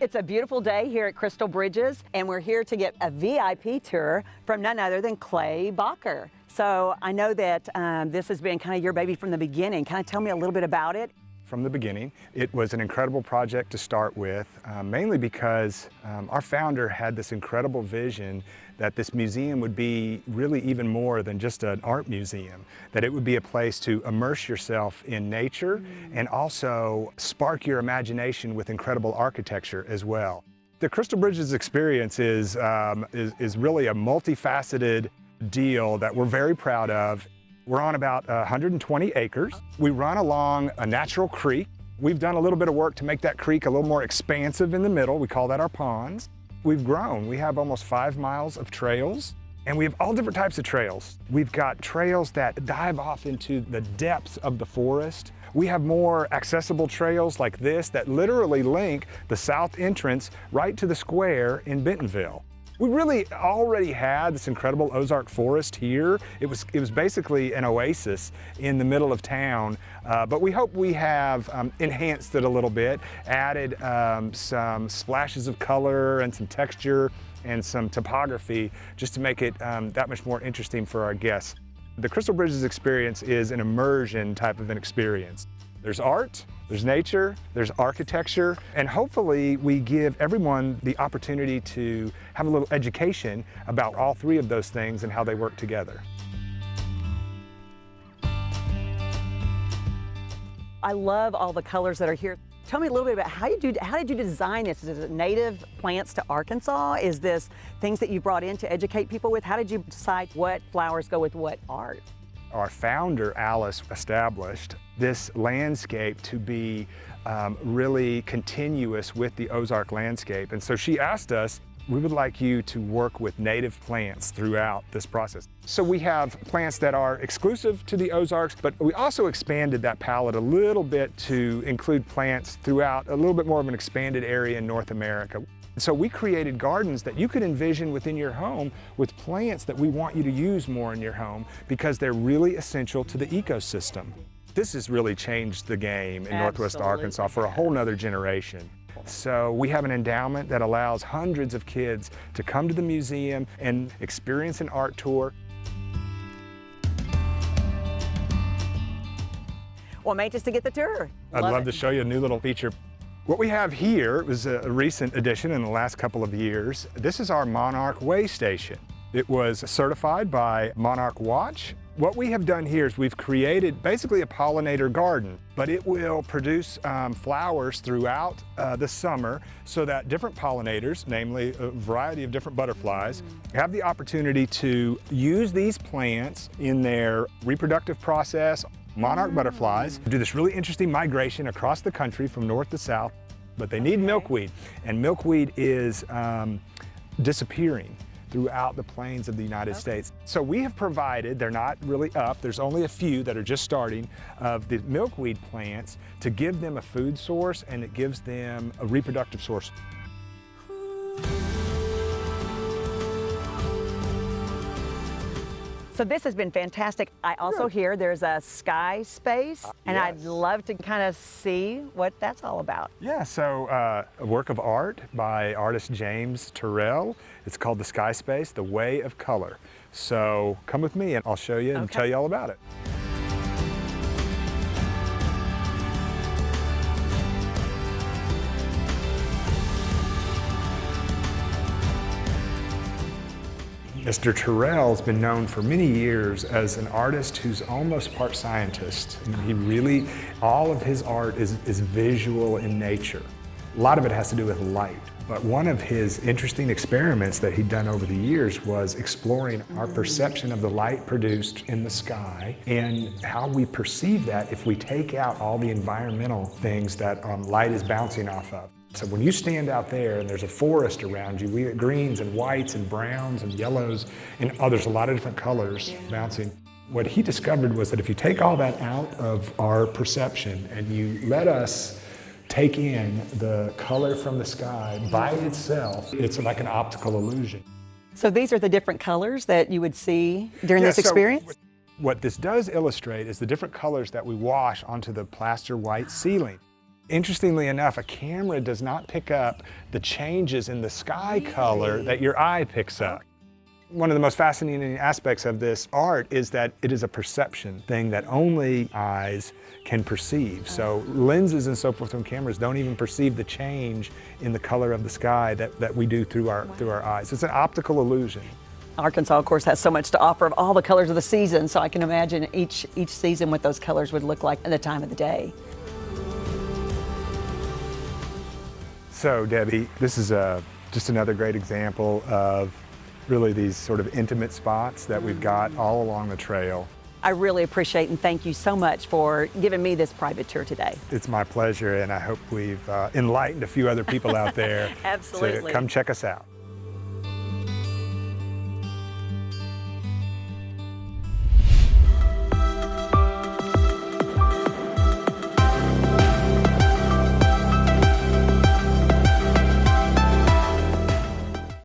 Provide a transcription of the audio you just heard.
It's a beautiful day here at Crystal Bridges, and we're here to get a VIP tour from none other than Clay Bakker. So I know that this has been kind of your baby from the beginning. Kind of tell me a little bit about it. From the beginning, it was an incredible project to start with, mainly because our founder had this incredible vision that this museum would be really even more than just an art museum, that it would be a place to immerse yourself in nature and also spark your imagination with incredible architecture as well. The Crystal Bridges experience is really a multifaceted deal that we're very proud of. We're on about 120 acres. We run along a natural creek. We've done a little bit of work to make that creek a little more expansive in the middle. We call that our ponds. We've grown. We have almost 5 miles of trails, and we have all different types of trails. We've got trails that dive off into the depths of the forest. We have more accessible trails like this that literally link the south entrance right to the square in Bentonville. We really already had this incredible Ozark forest here. It was basically an oasis in the middle of town, but we hope we have enhanced it a little bit, added some splashes of color and some texture and some topography just to make it that much more interesting for our guests. The Crystal Bridges experience is an immersion type of an experience. There's art, there's nature, there's architecture, and hopefully we give everyone the opportunity to have a little education about all three of those things and how they work together. I love all the colors that are here. Tell me a little bit about how did you design this? Is it native plants to Arkansas? Is this things that you brought in to educate people with? How did you decide what flowers go with what art? Our founder, Alice, established this landscape to be really continuous with the Ozark landscape. And so she asked us, we would like you to work with native plants throughout this process. So we have plants that are exclusive to the Ozarks, but we also expanded that palette a little bit to include plants throughout a little bit more of an expanded area in North America. So we created gardens that you could envision within your home with plants that we want you to use more in your home because they're really essential to the ecosystem. This has really changed the game in Northwest Arkansas for a whole nother generation. So we have an endowment that allows hundreds of kids to come to the museum and experience an art tour. Well, I'm anxious to get the tour. I'd love to show you a new little feature. What we have here was a recent addition in the last couple of years. This is our Monarch Way Station. It was certified by Monarch Watch. What we have done here is we've created basically a pollinator garden, but it will produce flowers throughout the summer so that different pollinators, namely a variety of different butterflies, have the opportunity to use these plants in their reproductive process. Monarch butterflies do this really interesting migration across the country from north to south, but they need milkweed, and milkweed is disappearing throughout the plains of the United States. So we have provided, they're not really up, there's only a few that are just starting, of the milkweed plants to give them a food source, and it gives them a reproductive source. So this has been fantastic. I also hear there's a Skyspace, and yes. I'd love to kind of see what that's all about. Yeah, so a work of art by artist James Terrell. It's called the Skyspace, The Way of Color. So come with me and I'll show you and tell you all about it. Mr. Terrell's been known for many years as an artist who's almost part scientist. I mean, he really, all of his art is visual in nature. A lot of it has to do with light. But one of his interesting experiments that he'd done over the years was exploring our perception of the light produced in the sky and how we perceive that if we take out all the environmental things that light is bouncing off of. So when you stand out there and there's a forest around you, we get greens and whites and browns and yellows, and there's a lot of different colors bouncing. What he discovered was that if you take all that out of our perception and you let us take in the color from the sky by itself, it's like an optical illusion. So these are the different colors that you would see during this experience? What this does illustrate is the different colors that we wash onto the plaster white ceiling. Interestingly enough, a camera does not pick up the changes in the sky color that your eye picks up. One of the most fascinating aspects of this art is that it is a perception thing that only eyes can perceive. So lenses and so forth from cameras don't even perceive the change in the color of the sky that we do through our eyes. It's an optical illusion. Arkansas, of course, has so much to offer of all the colors of the season, so I can imagine each season what those colors would look like at the time of the day. So Debbie, this is just another great example of really these sort of intimate spots that we've got all along the trail. I really appreciate and thank you so much for giving me this private tour today. It's my pleasure, and I hope we've enlightened a few other people out there Absolutely. to come check us out.